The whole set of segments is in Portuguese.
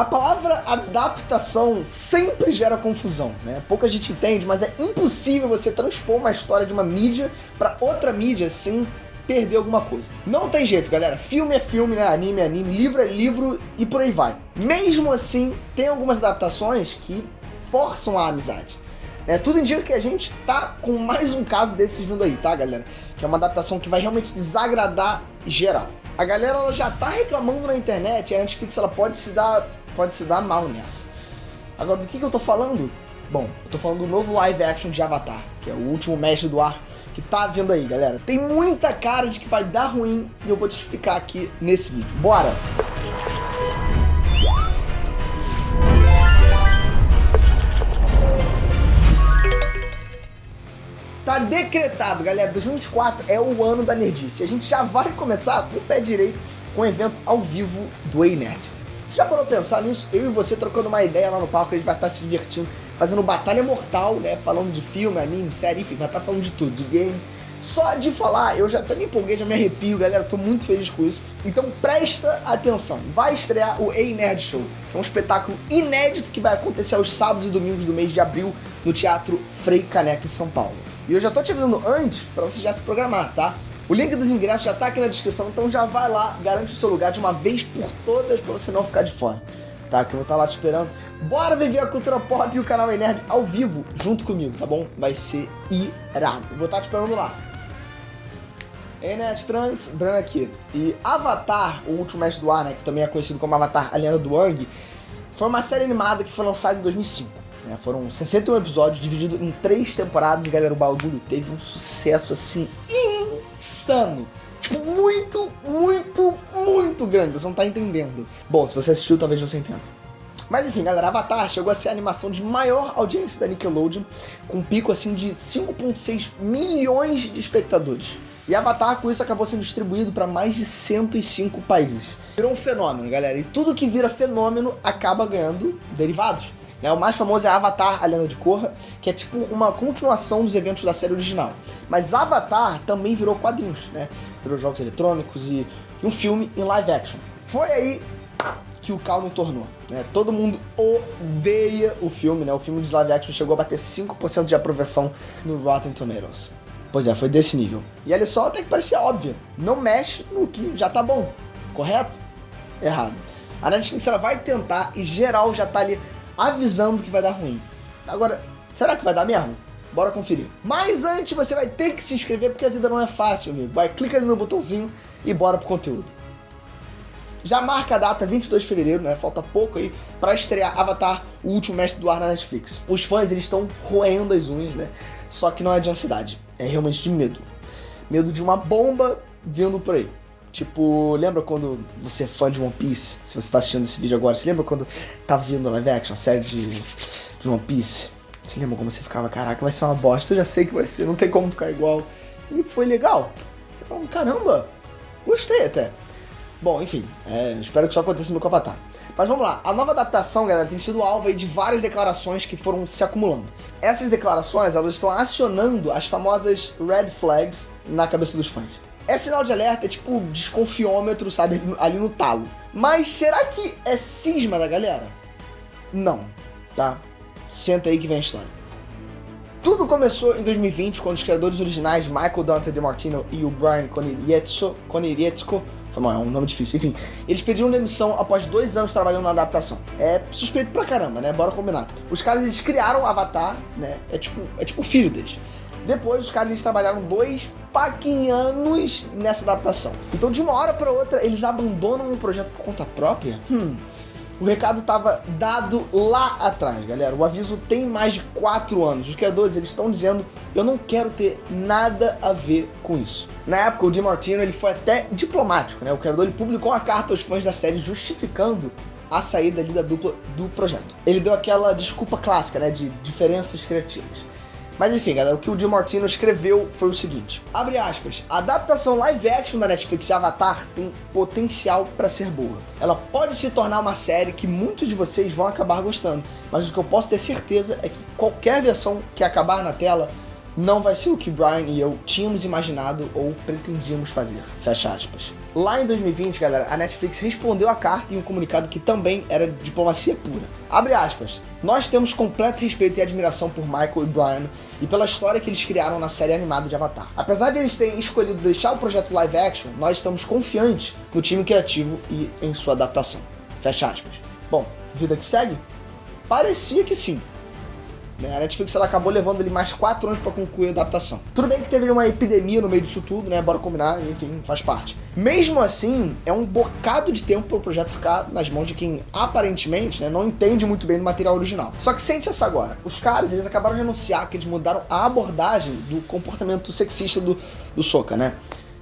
A palavra adaptação sempre gera confusão, né? Pouca gente entende, mas é impossível você transpor uma história de uma mídia para outra mídia sem perder alguma coisa. Não tem jeito, galera. Filme é filme, né? Anime é anime, livro é livro e por aí vai. Mesmo assim, tem algumas adaptações que forçam a amizade. Tudo indica que a gente tá com mais um caso desses vindo aí, tá, galera? Que é uma adaptação que vai realmente desagradar geral. A galera ela já tá reclamando na internet e a Netflix ela pode se dar mal nessa. Agora, do que eu tô falando? Bom, eu tô falando do novo live action de Avatar, que é o último mestre do ar que tá vindo aí, galera. Tem muita cara de que vai dar ruim e eu vou te explicar aqui nesse vídeo. Bora! Tá decretado, galera, 2024 é o ano da nerdice. A gente já vai começar com o pé direito com o evento ao vivo do Ei Nerd. Você já parou pra pensar nisso? Eu e você trocando uma ideia lá no palco, a gente vai estar se divertindo, fazendo batalha mortal, né? Falando de filme, anime, série, enfim, vai estar falando de tudo, de game. Só de falar, eu já até me empolguei, já me arrepio, galera, tô muito feliz com isso. Então presta atenção, vai estrear o Ei Nerd Show, que é um espetáculo inédito que vai acontecer aos sábados e domingos do mês de abril no Teatro Frei Caneca, em São Paulo. E eu já tô te avisando antes pra você já se programar, tá? O link dos ingressos já tá aqui na descrição, então já vai lá, garante o seu lugar de uma vez por todas pra você não ficar de fora, tá? Que eu vou estar lá te esperando. Bora viver a cultura pop e o canal Ei Nerd ao vivo junto comigo, tá bom? Vai ser irado. Eu vou estar te esperando lá. Ei Nerd Trunks, Bran aqui. E Avatar, o último mestre do ar, né? Que também é conhecido como Avatar, a Lenda do Aang, foi uma série animada que foi lançada em 2005. Foram 61 episódios divididos em 3 temporadas e, galera, o bagulho teve um sucesso, assim, insano. Tipo, muito, muito, muito grande. Você não tá entendendo. Bom, se você assistiu, talvez você entenda. Mas enfim, galera, Avatar chegou a ser a animação de maior audiência da Nickelodeon, com um pico, assim, de 5,6 milhões de espectadores. E Avatar, com isso, acabou sendo distribuído para mais de 105 países. Virou um fenômeno, galera. E tudo que vira fenômeno acaba ganhando derivados. O mais famoso é Avatar, a Lenda de Korra, que é tipo uma continuação dos eventos da série original. Mas Avatar também virou quadrinhos, né? Virou jogos eletrônicos e um filme em live action. Foi aí que o caos tornou, né? Todo mundo odeia o filme, né? O filme de live action chegou a bater 5% de aprovação no Rotten Tomatoes. Pois é, foi desse nível. E a lição até que parecia óbvia. Não mexe no que já tá bom, correto? Errado. A Netflix ela vai tentar e geral já tá ali avisando que vai dar ruim. Agora, será que vai dar mesmo? Bora conferir. Mas antes você vai ter que se inscrever porque a vida não é fácil, amigo. Vai, clica ali no botãozinho e bora pro conteúdo. Já marca a data 22 de fevereiro, né? Falta pouco aí pra estrear Avatar, o último mestre do ar na Netflix. Os fãs, eles estão roendo as unhas, né? Só que não é de ansiedade, é realmente de medo. Medo de uma bomba vindo por aí. Tipo, lembra quando você é fã de One Piece? Se você tá assistindo esse vídeo agora, você lembra quando tá vindo a live action, a série de One Piece? Você lembra como você ficava, caraca, vai ser uma bosta, eu já sei que vai ser, não tem como ficar igual. E foi legal. Você falou, caramba, gostei até. Bom, enfim, espero que isso aconteça no Avatar. Mas vamos lá, a nova adaptação, galera, tem sido alvo aí de várias declarações que foram se acumulando. Essas declarações, elas estão acionando as famosas red flags na cabeça dos fãs. É sinal de alerta, é tipo desconfiômetro, sabe, ali no talo. Mas será que é cisma da galera? Não, tá? Senta aí que vem a história. Tudo começou em 2020, quando os criadores originais, Michael Dante DiMartino e o Brian Konietzko, é um nome difícil, enfim, eles pediram demissão após 2 anos trabalhando na adaptação. É suspeito pra caramba, né? Bora combinar. Os caras, eles criaram o Avatar, né? É tipo o filho deles. Depois, os caras, eles trabalharam 2 anos nessa adaptação. Então, de uma hora pra outra, eles abandonam um projeto por conta própria? O recado tava dado lá atrás, galera. O aviso tem mais de 4 anos. Os criadores, eles estão dizendo, eu não quero ter nada a ver com isso. Na época, o DiMartino, ele foi até diplomático, né? O criador, ele publicou uma carta aos fãs da série justificando a saída ali da dupla do projeto. Ele deu aquela desculpa clássica, né? De diferenças criativas. Mas enfim, galera, o que o DiMartino escreveu foi o seguinte, abre aspas, a adaptação live action da Netflix de Avatar tem potencial para ser boa. Ela pode se tornar uma série que muitos de vocês vão acabar gostando, mas o que eu posso ter certeza é que qualquer versão que acabar na tela não vai ser o que Brian e eu tínhamos imaginado ou pretendíamos fazer. Fecha aspas. Lá em 2020, galera, a Netflix respondeu a carta em um comunicado que também era diplomacia pura. Abre aspas. Nós temos completo respeito e admiração por Michael e Brian e pela história que eles criaram na série animada de Avatar. Apesar de eles terem escolhido deixar o projeto live action, nós estamos confiantes no time criativo e em sua adaptação. Fecha aspas. Bom, vida que segue? Parecia que sim. A Netflix ela acabou levando ele mais 4 anos para concluir a adaptação. Tudo bem que teve uma epidemia no meio disso tudo, né? Bora combinar, enfim, faz parte. Mesmo assim, é um bocado de tempo para o projeto ficar nas mãos de quem aparentemente, né, não entende muito bem do material original. Só que sente essa agora. Os caras, eles acabaram de anunciar que eles mudaram a abordagem do comportamento sexista do Sokka, né?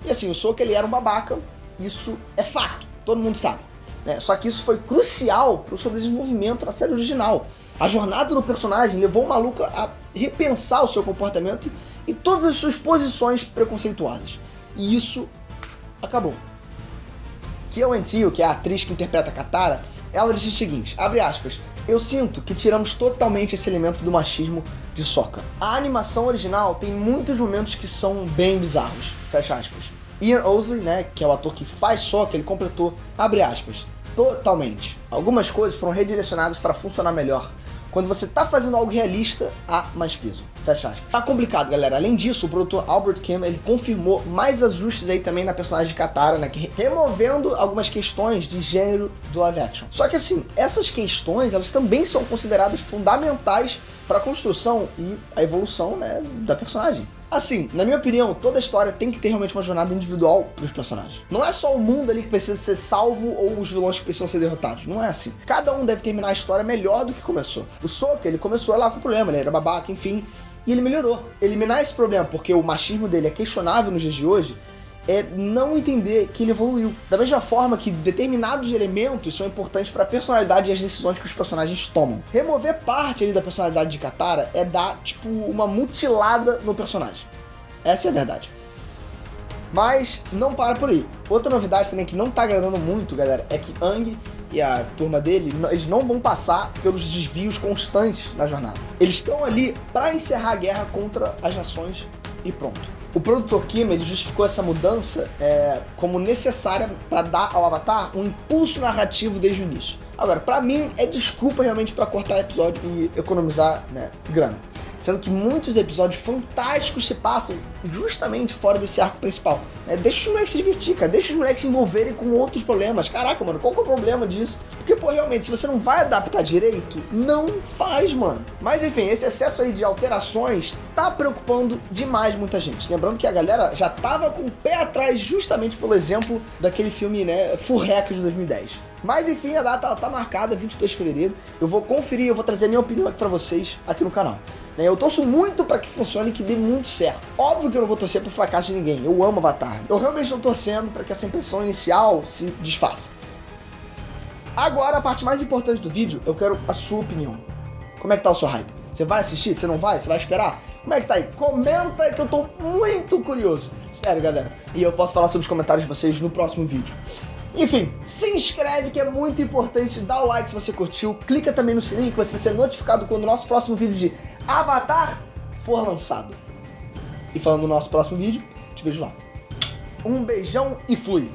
E assim, o Sokka ele era um babaca, isso é fato, todo mundo sabe. Né? Só que isso foi crucial para o seu desenvolvimento na série original. A jornada do personagem levou o maluco a repensar o seu comportamento e todas as suas posições preconceituosas. E isso acabou. Kyo Teo, que é a atriz que interpreta a Katara, ela disse o seguinte, abre aspas, eu sinto que tiramos totalmente esse elemento do machismo de Sokka. A animação original tem muitos momentos que são bem bizarros, fecha aspas. Ian Ousley, né, que é o ator que faz Sokka, ele completou, abre aspas, totalmente. Algumas coisas foram redirecionadas para funcionar melhor. Quando você tá fazendo algo realista, há mais peso. Fecha aspas. Tá complicado, galera. Além disso, o produtor Albert Kim, ele confirmou mais ajustes aí também na personagem de Katara, né? Removendo algumas questões de gênero do live action. Só que assim, essas questões, elas também são consideradas fundamentais para a construção e a evolução, né, da personagem. Assim, na minha opinião, toda história tem que ter realmente uma jornada individual pros personagens. Não é só o mundo ali que precisa ser salvo ou os vilões que precisam ser derrotados. Não é assim. Cada um deve terminar a história melhor do que começou. O Sokka, ele começou lá com problema, ele era babaca, enfim, e ele melhorou. Eliminar esse problema, porque o machismo dele é questionável nos dias de hoje, é não entender que ele evoluiu. Da mesma forma que determinados elementos são importantes para a personalidade e as decisões que os personagens tomam. Remover parte ali da personalidade de Katara é dar, tipo, uma mutilada no personagem. Essa é a verdade. Mas não para por aí. Outra novidade também que não tá agradando muito, galera, é que Aang e a turma dele, eles não vão passar pelos desvios constantes na jornada. Eles estão ali para encerrar a guerra contra as nações e pronto. O produtor Kim, ele justificou essa mudança como necessária para dar ao Avatar um impulso narrativo desde o início. Agora, pra mim, é desculpa realmente para cortar episódio e economizar, né, grana. Sendo que muitos episódios fantásticos se passam justamente fora desse arco principal. Deixa os moleques se divertir, cara. Deixa os moleques se envolverem com outros problemas. Caraca, mano, qual que é o problema disso? Porque, pô, realmente, se você não vai adaptar direito, não faz, mano. Mas, enfim, esse excesso aí de alterações tá preocupando demais muita gente. Lembrando que a galera já tava com o pé atrás justamente pelo exemplo daquele filme, né, Furreca de 2010. Mas, enfim, a data ela tá marcada, 22 de fevereiro. Eu vou conferir, eu vou trazer a minha opinião aqui pra vocês, aqui no canal. Eu torço muito pra que funcione e que dê muito certo. Óbvio que eu não vou torcer pro fracasso de ninguém. Eu amo Avatar. Eu realmente estou torcendo pra que essa impressão inicial se desfaça. Agora, a parte mais importante do vídeo, eu quero a sua opinião. Como é que tá o seu hype? Você vai assistir? Você não vai? Você vai esperar? Como é que tá aí? Comenta que eu tô muito curioso. Sério, galera. E eu posso falar sobre os comentários de vocês no próximo vídeo. Enfim, se inscreve que é muito importante, dá o like se você curtiu, clica também no sininho que você vai ser notificado quando o nosso próximo vídeo de Avatar for lançado. E falando do nosso próximo vídeo, te vejo lá. Um beijão e fui!